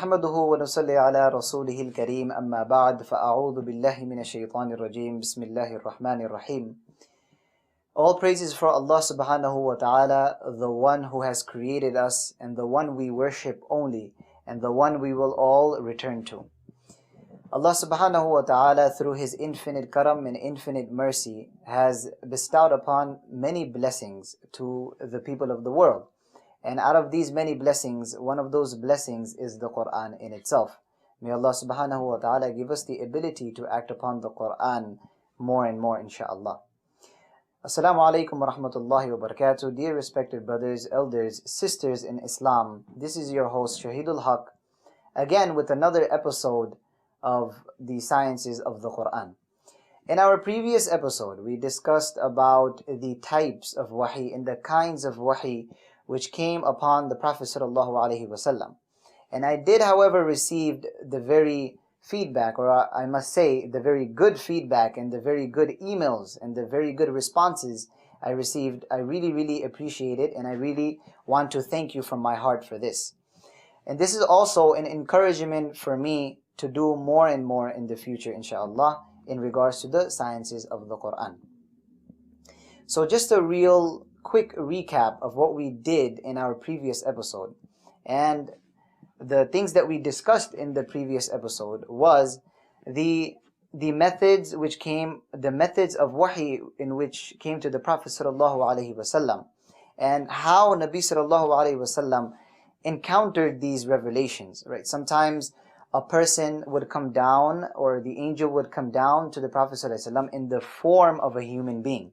نحمده ونصلي على رسوله الكريم أما بعد فأعوذ بالله من الشيطان الرجيم بسم الله الرحمن الرحيم. All praises for Allah subhanahu wa ta'ala, the one who has created us and the one we worship only and the one we will all return to. Allah subhanahu wa ta'ala, through His infinite karam and infinite mercy, has bestowed upon many blessings to the people of the world. And out of these many blessings, one of those blessings is the Quran in itself. May Allah subhanahu wa ta'ala give us the ability to act upon the Quran more and more, inshaAllah. Assalamu alaikum wa rahmatullahi wa barakatuh. Dear respected brothers, elders, sisters in Islam, this is your host Shahidul Haq, again with another episode of the sciences of the Quran. In our previous episode, we discussed about the types of wahi and the kinds of wahi which came upon the Prophet ﷺ. And I did, however, receive the very feedback, or I must say, the very good feedback and the very good emails and the very good responses I received. I really appreciate it, and I really want to thank you from my heart for this. And this is also an encouragement for me to do more and more in the future, inshaAllah, in regards to the sciences of the Quran. So just a real quick recap of what we did in our previous episode. And the things that we discussed in the previous episode was the methods of wahi in which came to the Prophet ﷺ, and how Nabi ﷺ encountered these revelations. Right? Sometimes a person would come down, or the angel would come down to the Prophet ﷺ in the form of a human being.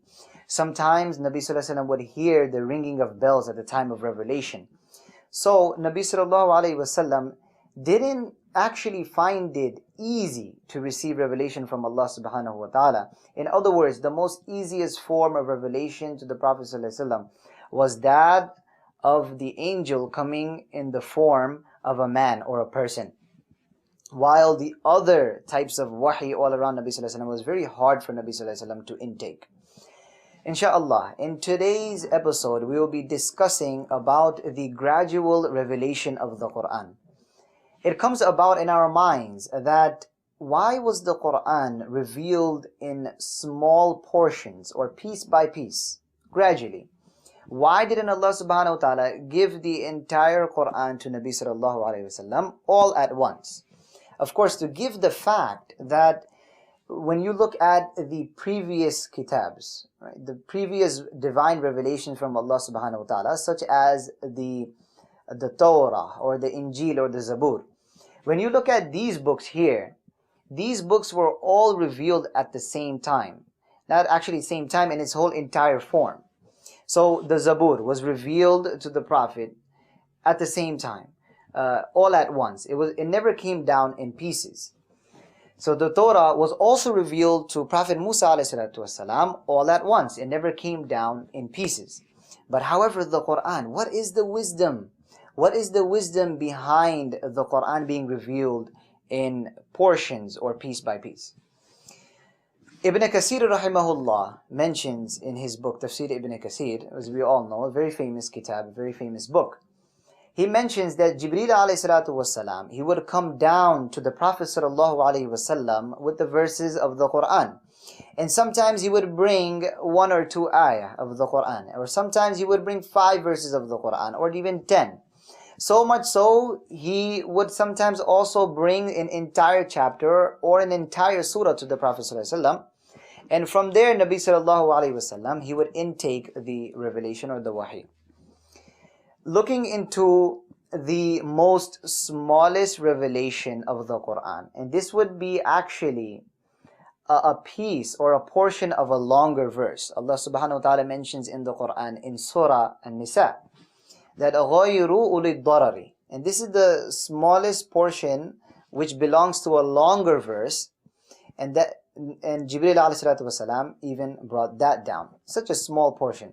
Sometimes Nabi Sallallahu Alaihi Wasallam would hear the ringing of bells at the time of revelation. So Nabi Sallallahu Alaihi Wasallam didn't actually find it easy to receive revelation from Allah Subhanahu wa Ta'ala. In other words, the most easiest form of revelation to the Prophet Sallallahu Alaihi Wasallam was that of the angel coming in the form of a man or a person. While the other types of wahi all around Nabi Sallallahu Alaihi Wasallam was very hard for Nabi Sallallahu Alaihi Wasallam to intake. Insha'Allah, in today's episode, we will be discussing about the gradual revelation of the Quran. It comes about in our minds that why was the Quran revealed in small portions or piece by piece, gradually? Why didn't Allah subhanahu wa ta'ala give the entire Quran to Nabi sallallahu alayhi wasallam all at once? Of course, to give the fact that when you look at the previous kitabs, right, the previous divine revelations from Allah subhanahu wa ta'ala, such as the Torah or the Injil or the Zabur, when you look at these books here, these books were all revealed at the same time. Not actually same time in its whole entire form. So the Zabur was revealed to the Prophet at the same time, all at once. It never came down in pieces. So the Torah was also revealed to Prophet Musa ﷺ all at once. It never came down in pieces. But however, the Quran, what is the wisdom? What is the wisdom behind the Quran being revealed in portions or piece by piece? Ibn Kathir rahimahullah mentions in his book Tafsir Ibn Kathir, as we all know, a very famous kitab, a very famous book. He mentions that Jibreel alayhi salatu wasalam, he would come down to the Prophet sallallahu alayhi wasallam with the verses of the Quran. And sometimes he would bring 1 or 2 ayah of the Quran. Or sometimes he would bring 5 verses of the Quran, or even 10. So much so, he would sometimes also bring an entire chapter or an entire surah to the Prophet sallallahu alayhi wasallam. And from there, Nabi sallallahu alayhi wasallam, he would intake the revelation or the wahi. Looking into the most smallest revelation of the Quran, and this would be actually a piece or a portion of a longer verse. Allah subhanahu wa ta'ala mentions in the Quran in Surah An-Nisa that غَيْرُ أُولِي الضَّرَرِ, and this is the smallest portion which belongs to a longer verse, and Jibreel alayhi salatu wasalam even brought that down, such a small portion.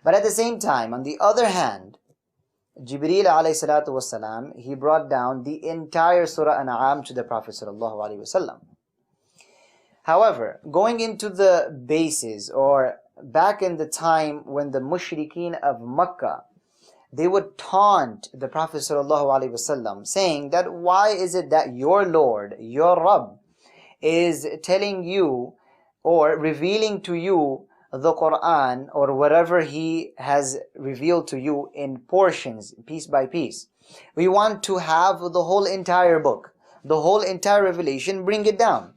But at the same time, on the other hand, Jibreel alayhi salatu wasalam, he brought down the entire Surah An'am to the Prophet sallallahu alaihi wasallam. However, going into the bases, or back in the time when the mushrikeen of Makkah, they would taunt the Prophet ﷺ, saying that why is it that your Lord, your Rabb, is telling you or revealing to you the Quran or whatever He has revealed to you in portions, piece by piece. We want to have the whole entire book, the whole entire revelation, bring it down.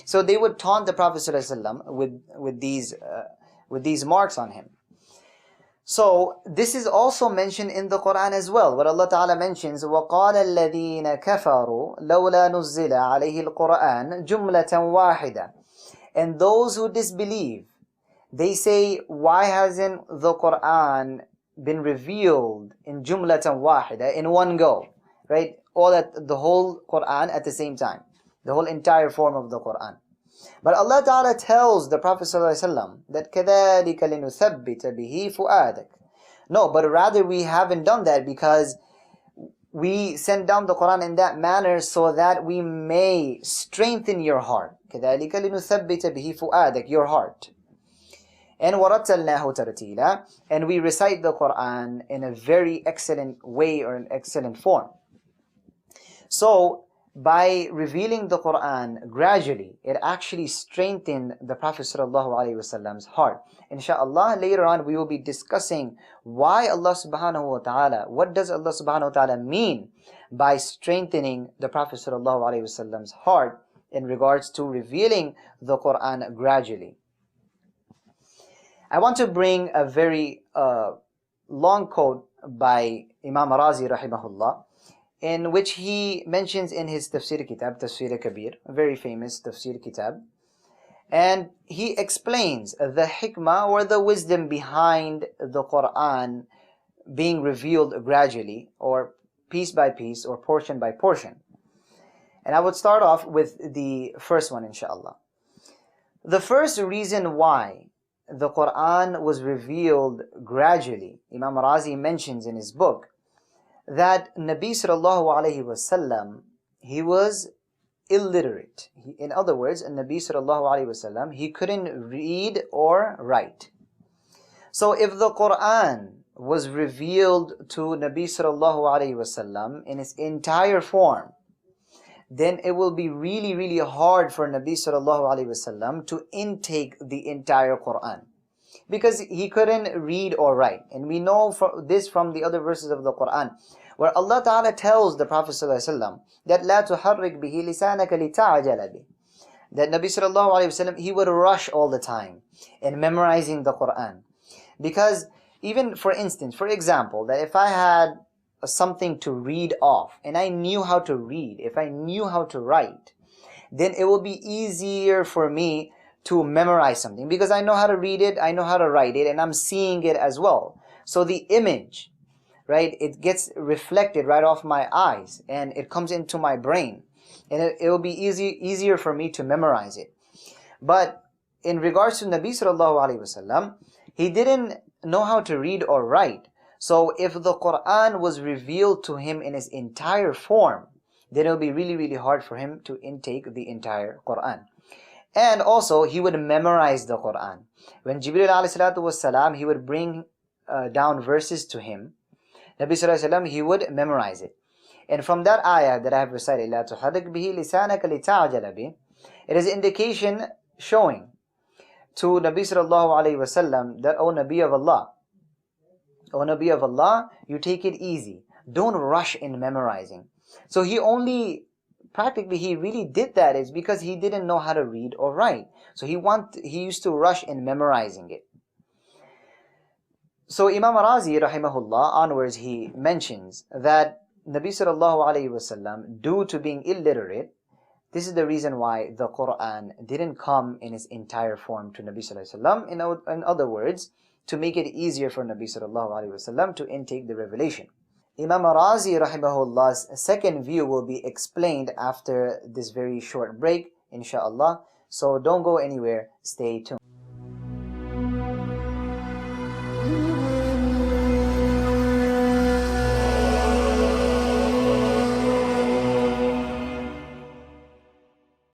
So they would taunt the Prophet ﷺ with these marks on him. So this is also mentioned in the Quran as well, where Allah Ta'ala mentions وَقَالَ الَّذِينَ كَفَرُوا لَوْلَا نُزِّلَ عَلَيْهِ الْقُرْآنُ جُمْلَةً وَاحِدَةً. And those who disbelieve, they say, why hasn't the Quran been revealed in jumlatan wahida, in one go, right? All at the whole Quran at the same time, the whole entire form of the Quran. But Allah Ta'ala tells the Prophet ﷺ that كَذَلِكَ لِنُثَبِّتَ بِهِ فُؤَادَكَ. No, but rather we haven't done that because we sent down the Quran in that manner so that we may strengthen your heart. كَذَلِكَ لِنُثَبِّتَ بِهِ فُؤَادَكَ, your heart. And وَرَتَّلْنَاهُ تَرْتِيلًا, and we recite the Quran in a very excellent way or an excellent form. So by revealing the Quran gradually, it actually strengthened the Prophet ﷺ's heart. Inshallah, later on we will be discussing why Allah subhanahu wa ta'ala, what does Allah subhanahu wa ta'ala mean by strengthening the Prophet ﷺ's heart in regards to revealing the Quran gradually. I want to bring a very long quote by Imam Razi rahimahullah, in which he mentions in his Tafsir Kitab, Tafsir Kabir, a very famous Tafsir Kitab, and he explains the hikmah or the wisdom behind the Quran being revealed gradually or piece by piece or portion by portion. And I would start off with the first one, inshallah. The first reason why the Quran was revealed gradually, Imam Razi mentions in his book that Nabi sallallahu alayhi wasallam, he was illiterate. In other words, Nabi sallallahu alayhi wasallam, he couldn't read or write. So if the Quran was revealed to Nabi sallallahu alayhi wasallam in its entire form, then it will be really, really hard for Nabi sallallahu alayhi wasallam to intake the entire Quran, because he couldn't read or write. And we know this from the other verses of the Quran, where Allah Ta'ala tells the Prophet ﷺ that لا تحرك به لسانك لتعجل به, that Nabi sallallahu alayhi wasallam, he would rush all the time in memorizing the Quran. Because even for instance, for example, that if I had something to read off and I knew how to read, if I knew how to write, then it will be easier for me to memorize something, because I know how to read it, I know how to write it, and I'm seeing it as well. So the image, right, it gets reflected right off my eyes and it comes into my brain, and it will be easier for me to memorize it. But in regards to Nabi sallallahu alaihi wasallam, he didn't know how to read or write. So if the Quran was revealed to him in its entire form, then it will be really, really hard for him to intake the entire Quran. And also, he would memorize the Quran. When Jibreel alayhi salatu wassalam, he would bring down verses to him, Nabi sallallahu alayhi wasallam, he would memorize it. And from that ayah that I have recited, لا تحرك به لسانك لتعجل به, it is indication showing to Nabi sallallahu alayhi wasallam that, O Nabi of Allah, O Nabi of Allah, you take it easy. Don't rush in memorizing. So he really did that is because he didn't know how to read or write. So he used to rush in memorizing it. So Imam Razi rahimahullah onwards, he mentions that Nabi sallallahu alayhi wasallam, due to being illiterate, this is the reason why the Quran didn't come in its entire form to Nabi sallallahu alayhi wasallam. In other words, to make it easier for Nabi sallallahu alayhi wasallam to intake the revelation. Imam Razi rahimahullah's second view will be explained after this very short break, inshallah. So don't go anywhere, stay tuned.